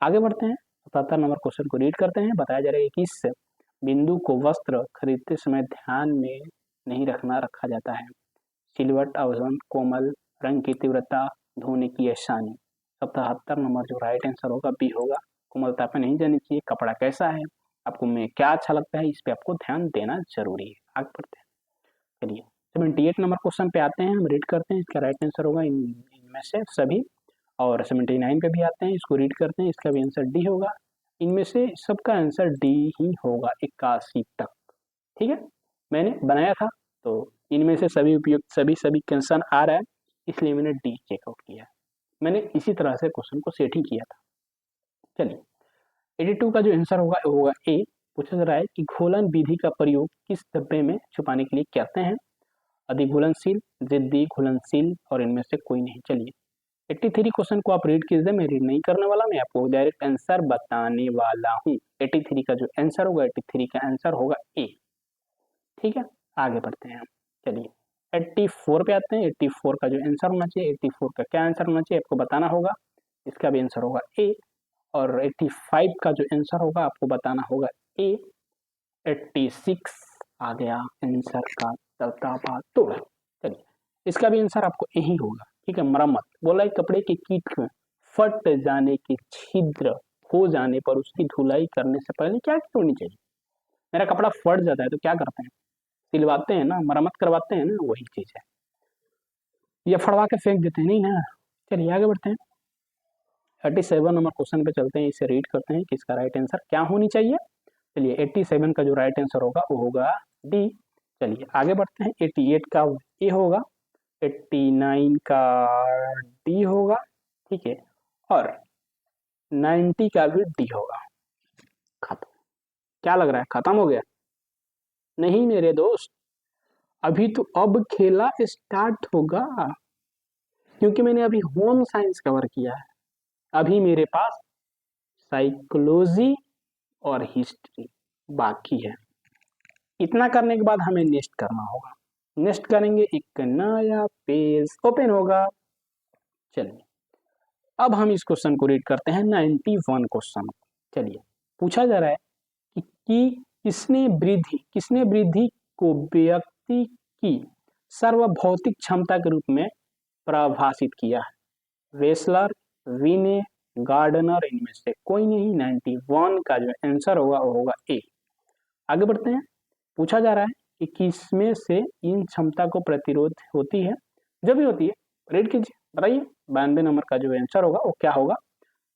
आगे बढ़ते हैं, 77 नंबर क्वेश्चन को रीड करते हैं। बताया जा रहा है कि इस बिंदु को वस्त्र खरीदते समय ध्यान में नहीं रखा जाता है। सिलवट, अवजन, कोमल, रंग की तीव्रता, धोने की आसानी। 77 नंबर जो राइट आंसर होगा बी होगा। कोमलता पे नहीं जानी चाहिए, कपड़ा कैसा है, आपको में क्या अच्छा लगता है, इस पे आपको ध्यान देना जरूरी है। आगे बढ़ते हैं। चलिए 78 नंबर क्वेश्चन पे आते हैं, हम रीड करते हैं। इसका राइट आंसर होगा इनमें से सभी। और 79 पे भी आते हैं, इसको रीड करते हैं। इसका भी आंसर डी होगा। इनमें से सबका आंसर डी ही होगा 81 तक। ठीक है, मैंने बनाया था तो इनमें से सभी उपयुक्त सभी क्वेश्चन आ रहा है, इसलिए मैंने डी चेकआउट किया। मैंने इसी तरह से क्वेश्चन को सेट ही किया था। चलिए 82 का जो आंसर होगा वो होगा ए। पूछा जा रहा है कि घोलन विधि का प्रयोग किस डब्बे में छुपाने के लिए करते हैं? अधिघुलनशील, जिद्दी, घुलनशील और इनमें से कोई नहीं। चलिए 83 क्वेश्चन को आप रीड कीजिए, मैं रीड नहीं करने वाला, मैं आपको डायरेक्ट आंसर बताने वाला हूँ। 83 का जो आंसर होगा 83 का आंसर होगा ए। ठीक है, आगे बढ़ते हैं हम। चलिए 84 पे आते हैं। 84 का जो आंसर होना चाहिए, 84 का क्या आंसर होना चाहिए आपको बताना होगा। इसका भी आंसर होगा ए। और 85 का जो आंसर होगा आपको बताना होगा ए। 86 आ गया आंसर का तड़का तोड़। चलिए इसका भी आंसर आपको यही होगा। ठीक है, मरम्मत बोला है कपड़े के कीट में फट जाने के छिद्र हो जाने पर उसकी धुलाई करने से पहले क्या होनी चाहिए? मेरा कपड़ा फट जाता है तो क्या करते हैं? सिलवाते हैं ना, मरम्मत करवाते हैं ना, वही चीज है। या फड़वा के फेंक देते हैं? नहीं ना। चलिए आगे बढ़ते हैं। 87 नंबर क्वेश्चन पे चलते हैं, इसे रीड करते हैं कि इसका राइट आंसर क्या होनी चाहिए। चलिए 87 का जो राइट आंसर होगा वो होगा डी। चलिए आगे बढ़ते हैं, 88 का ए होगा, 89 का डी होगा, ठीक है, और 90 का भी डी होगा। खत्म। क्या लग रहा है खत्म हो गया? नहीं मेरे दोस्त, अभी तो अब खेला स्टार्ट होगा, क्योंकि मैंने अभी होम साइंस कवर किया है। अभी मेरे पास साइकोलॉजी और हिस्ट्री बाकी है। इतना करने के बाद हमें नेक्स्ट करना होगा। नेक्स्ट करेंगे, एक नया पेज ओपन होगा। चलिए अब हम इस क्वेश्चन को रीड करते हैं, 91 क्वेश्चन। चलिए पूछा जा रहा है कि किसने वृद्धि को व्यक्ति की सार्वभौतिक क्षमता के रूप में परिभाषित किया है? वेसलर, विने, गार्डनर, इनमें से कोई नहीं। 91 का जो आंसर होगा वो होगा ए। आगे बढ़ते हैं, पूछा जा रहा है कि किसमें से इन क्षमता को प्रतिरोध होती है? जो भी होती है रीड कीजिए, बताइए 92 नंबर का जो आंसर होगा वो क्या होगा?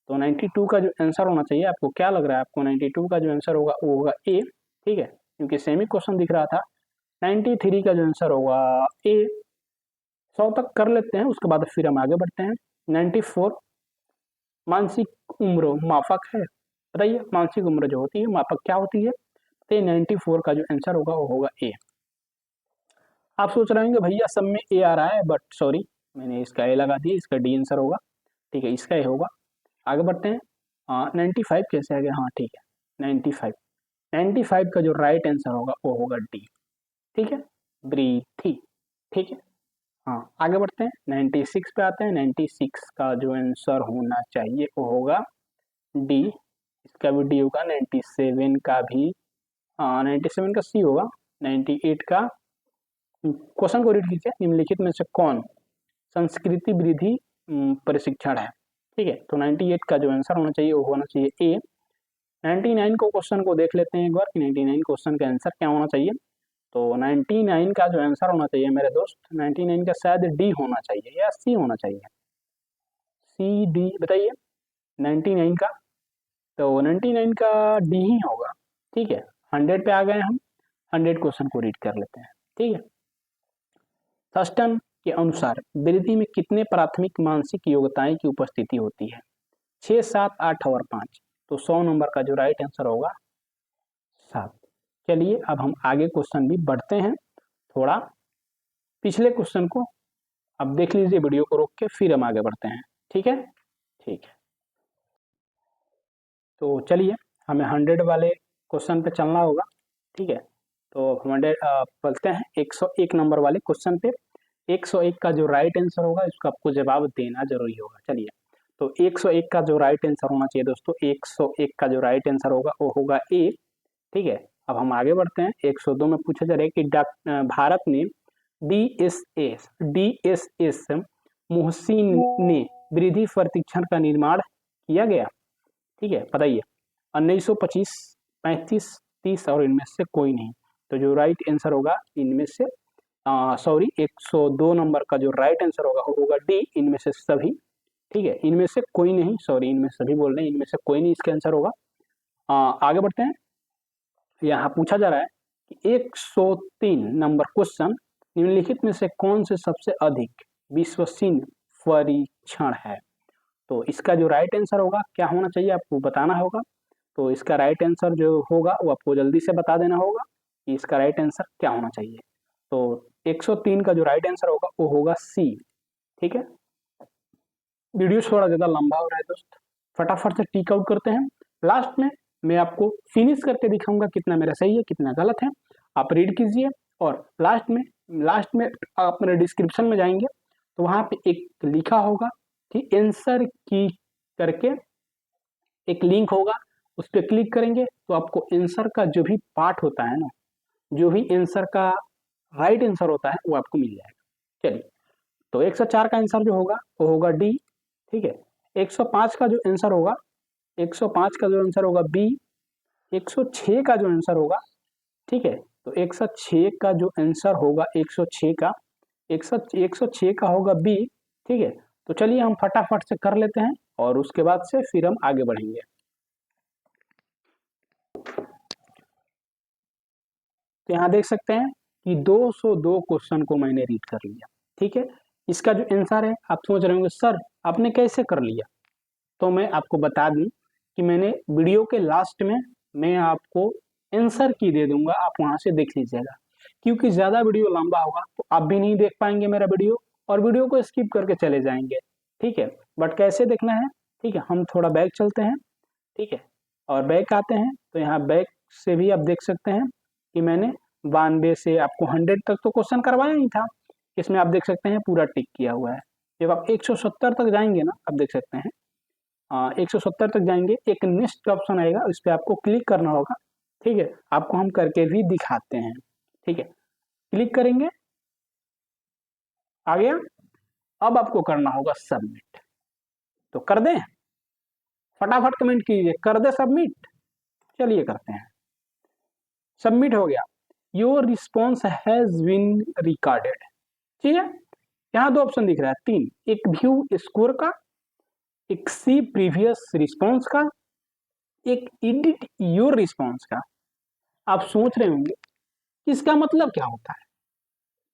तो 92 का जो आंसर होना चाहिए, आपको क्या लग रहा है? आपको 92 का जो आंसर होगा वो होगा ए, ठीक है, क्योंकि सेमी क्वेश्चन दिख रहा था। 93 का जो आंसर होगा ए। 100 तक कर लेते हैं, उसके बाद फिर हम आगे बढ़ते हैं। 94 मानसिक उम्र मापक है, बताइए मानसिक उम्र जो होती है मापक क्या होती है? तो 94 का जो आंसर होगा वो होगा ए। आप सोच रहे होंगे भैया सब में ए आ रहा है, बट सॉरी मैंने इसका ए लगा दिया, इसका डी आंसर होगा, ठीक है, इसका ए होगा। आगे बढ़ते हैं, 95 कैसे आ गया? हाँ ठीक है, 95 का जो राइट आंसर होगा वो होगा डी, ठीक है, ब्रीथी, ठीक है। हाँ आगे बढ़ते हैं, 96 पे आते हैं। 96 का जो आंसर होना चाहिए वो होगा डी, इसका भी डी होगा। 97 का भी 97 का सी होगा। 98 का क्वेश्चन को रीड कीजिए, निम्नलिखित में से कौन संस्कृति वृद्धि प्रशिक्षण है? ठीक है, तो 98 का जो आंसर होना चाहिए वो होना चाहिए ए। 99 को क्वेश्चन को देख लेते हैं एक बार कि 99 क्वेश्चन का आंसर क्या होना चाहिए। तो 99 का जो आंसर होना चाहिए मेरे दोस्त, 99 का शायद डी होना चाहिए या सी होना चाहिए। सी डी बताइए 99 का, तो 99 का डी ही होगा, ठीक है। 100 पे आ गए हम, 100 क्वेश्चन को रीड कर लेते हैं, ठीक है। थर्स्टन के अनुसार वृद्धि में कितने प्राथमिक मानसिक योग्यताएं की उपस्थिति होती है? 6, 7, 8 और 5। तो 100 नंबर का जो राइट आंसर होगा 7। चलिए अब हम आगे क्वेश्चन भी बढ़ते हैं, थोड़ा पिछले क्वेश्चन को अब देख लीजिए, वीडियो को रोक के फिर हम आगे बढ़ते हैं, ठीक है, ठीक है। तो चलिए हमें 100 वाले क्वेश्चन पे चलना होगा, ठीक है। तो हम 100 चलते हैं 101 नंबर वाले क्वेश्चन पे। 101 का जो राइट आंसर होगा इसको आपको जवाब देना जरूरी होगा। चलिए तो 101 का जो राइट आंसर होना चाहिए दोस्तों, 101 का जो राइट आंसर होगा वो होगा ए, ठीक है। अब हम आगे बढ़ते हैं, 102 में पूछा जा रहा है कि भारत ने डीएसएस मोहसिन ने वृद्धि प्रतिक्षण का निर्माण किया गया, ठीक है, बताइए 1925, 35, 30 और इनमें से कोई नहीं। तो जो राइट आंसर होगा इनमें से 102 नंबर का जो राइट आंसर होगा वो होगा डी, इनमें से सभी, ठीक है, इनमें से कोई नहीं, सॉरी इनमें सभी बोल रहे हैं, इनमें से कोई नहीं इसका आंसर होगा। आगे बढ़ते हैं, यहाँ पूछा जा रहा है कि 103 नंबर क्वेश्चन, निम्नलिखित में से कौन से सबसे अधिक विश्वसनीय परीक्षण है? तो इसका जो राइट आंसर होगा क्या होना चाहिए आपको बताना होगा। तो इसका राइट आंसर जो होगा वो आपको जल्दी से बता देना होगा कि इसका राइट आंसर क्या होना चाहिए। तो 103 का जो राइट आंसर होगा वो होगा सी, ठीक है। वीडियो थोड़ा ज़्यादा लंबा हो रहा है दोस्त, फटाफट से टिक आउट करते हैं। लास्ट में मैं आपको फिनिश करके दिखाऊंगा कितना मेरा सही है कितना गलत है, आप रीड कीजिए। और लास्ट में आप मेरे डिस्क्रिप्शन में जाएंगे तो वहाँ पे एक लिखा होगा कि आंसर की करके एक लिंक होगा, उस पर क्लिक करेंगे तो आपको आंसर का जो भी पार्ट होता है ना, जो भी आंसर का राइट आंसर होता है वो आपको मिल जाएगा। चलिए तो 104 का आंसर जो होगा वो होगा डी, ठीक है। 105 का जो आंसर होगा, 105 का जो आंसर होगा बी। 106 का जो आंसर होगा, ठीक है, तो 106 का जो आंसर होगा 106 का 106 का होगा बी, ठीक है। तो चलिए हम फटाफट से कर लेते हैं और उसके बाद से फिर हम आगे बढ़ेंगे। तो यहाँ देख सकते हैं कि 202 क्वेश्चन को मैंने रीड कर लिया। ठीक है, इसका जो आंसर है आप सोच रहे होंगे सर आपने कैसे कर लिया। तो मैं आपको बता दूं कि मैंने वीडियो के लास्ट में मैं आपको आंसर की दे दूंगा, आप वहां से देख लीजिएगा, क्योंकि ज्यादा वीडियो लंबा होगा तो आप भी नहीं देख पाएंगे मेरा वीडियो और वीडियो को स्किप करके चले जाएंगे। ठीक है, बट कैसे देखना है, ठीक है, हम थोड़ा बैक चलते हैं। ठीक है, और बैक आते हैं तो यहाँ बैक से भी आप देख सकते हैं कि मैंने 92 से आपको 100 तक तो क्वेश्चन करवाया ही था, इसमें आप देख सकते हैं पूरा टिक किया हुआ है। जब आप 170 तक जाएंगे ना, आप देख सकते हैं 170 तक जाएंगे, एक नेक्स्ट ऑप्शन आएगा, उस पर आपको क्लिक करना होगा। ठीक है, आपको हम करके भी दिखाते हैं। ठीक है, क्लिक करेंगे, आ गया। अब आपको करना होगा सबमिट, तो कर दें, फटाफट कमेंट कीजिए कर दे सबमिट। चलिए करते हैं, सबमिट हो गया। Your response has been recorded. ठीक है, यहाँ दो ऑप्शन दिख रहा है, तीन, एक व्यू स्कोर का, एक सी प्रीवियस रिस्पॉन्स का, एक एडिट योर रिस्पॉन्स का। आप सोच रहे होंगे इसका मतलब क्या होता है,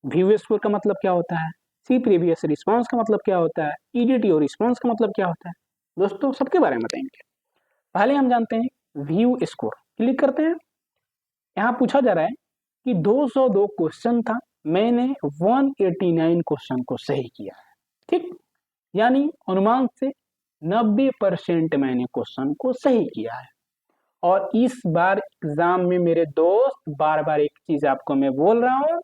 व्यू स्कोर का मतलब क्या होता है, सी प्रीवियस रिस्पॉन्स का मतलब क्या होता है, एडिट योर रिस्पॉन्स का मतलब क्या होता है। दोस्तों सबके बारे में बताएंगे। पहले हम जानते हैं व्यू स्कोर, क्लिक करते हैं। यहाँ पूछा जा रहा है कि 202 क्वेश्चन था, मैंने 189 क्वेश्चन को सही किया है। ठीक, यानी अनुमान से 90% मैंने क्वेश्चन को सही किया है। और इस बार एग्जाम में मेरे दोस्त बार बार एक चीज आपको मैं बोल रहा हूं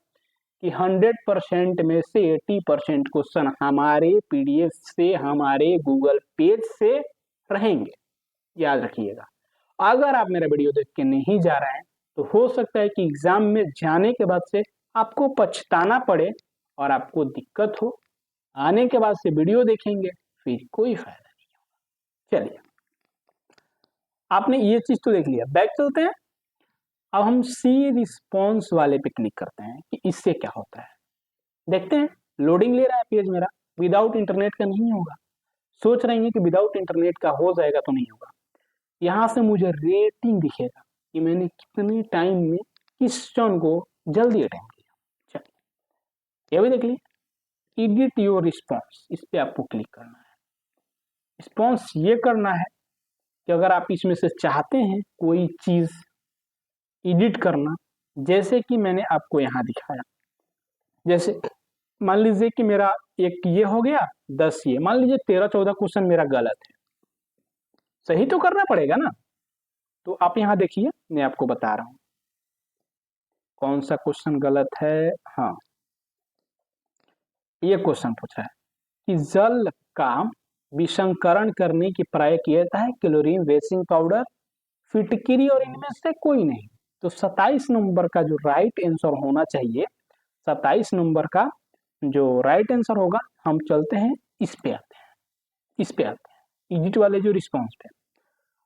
कि 100% में से 80% क्वेश्चन हमारे पीडीएफ से, हमारे गूगल पेज से रहेंगे, याद रखिएगा। अगर आप मेरा वीडियो देख के नहीं जा रहे हैं तो हो सकता है कि एग्जाम में जाने के बाद से आपको पछताना पड़े और आपको दिक्कत हो। आने के बाद से वीडियो देखेंगे फिर कोई फायदा नहीं होगा। चलिए, आपने ये चीज तो देख लिया, बैक चलते हैं। अब हम सी रिस्पॉन्स वाले पे क्लिक करते हैं कि इससे क्या होता है। देखते हैं, लोडिंग ले रहा है पेज मेरा, विदाउट इंटरनेट का नहीं होगा। सोच रहे हैं कि विदाउट इंटरनेट का हो जाएगा, तो नहीं होगा। यहाँ से मुझे रेटिंग दिखेगा कि मैंने कितने टाइम में किस क्वेश्चन को जल्दी अटेंड किया। चलिए ये भी देख लीजिए, एडिट योर रिस्पॉन्स, इस पे आपको क्लिक करना है। रिस्पॉन्स ये करना है कि अगर आप इसमें से चाहते हैं कोई चीज एडिट करना, जैसे कि मैंने आपको यहाँ दिखाया, जैसे मान लीजिए कि मेरा एक ये हो गया, 10 ये, मान लीजिए 13-14 क्वेश्चन मेरा गलत है, सही तो करना पड़ेगा ना। तो आप यहाँ देखिए, मैं आपको बता रहा हूँ कौन सा क्वेश्चन गलत है। हाँ, ये क्वेश्चन पूछ रहा है कि जल का विसंकरण करने की प्रयोग किया जाता है क्लोरीन, बेसिंग पाउडर, फिटकिरी और इनमें से कोई नहीं। तो 27 नंबर का जो राइट आंसर होना चाहिए, 27 नंबर का जो राइट आंसर होगा, हम चलते हैं इस पे आते हैं, इस पे आते हैं एडिट वाले जो रिस्पॉन्स पे।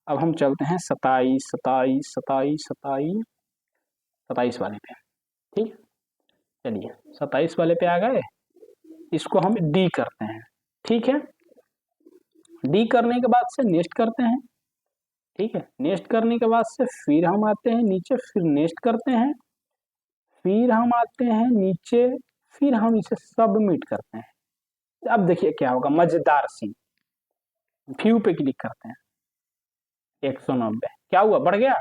अब हम चलते हैं 27 27 27 27 27 वाले पे। ठीक, चलिए 27 वाले पे आ गए, इसको हम डी करते हैं। ठीक है, डी करने के बाद से नेक्स्ट करते हैं। ठीक है, नेक्स्ट करने के बाद से फिर हम आते हैं नीचे, फिर नेक्स्ट करते हैं, फिर हम आते हैं नीचे, फिर हम इसे सबमिट करते हैं। अब देखिए क्या होगा, मजेदार सीन, व्यू पे क्लिक करते हैं, 190 क्या हुआ, बढ़ गया।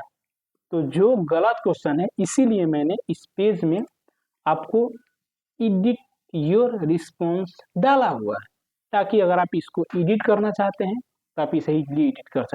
तो जो गलत क्वेश्चन है, इसीलिए मैंने इस पेज में आपको एडिट योर रिस्पॉन्स डाला हुआ है, ताकि अगर आप इसको एडिट करना चाहते हैं तो आप इसे इजीली एडिट कर सकते हैं।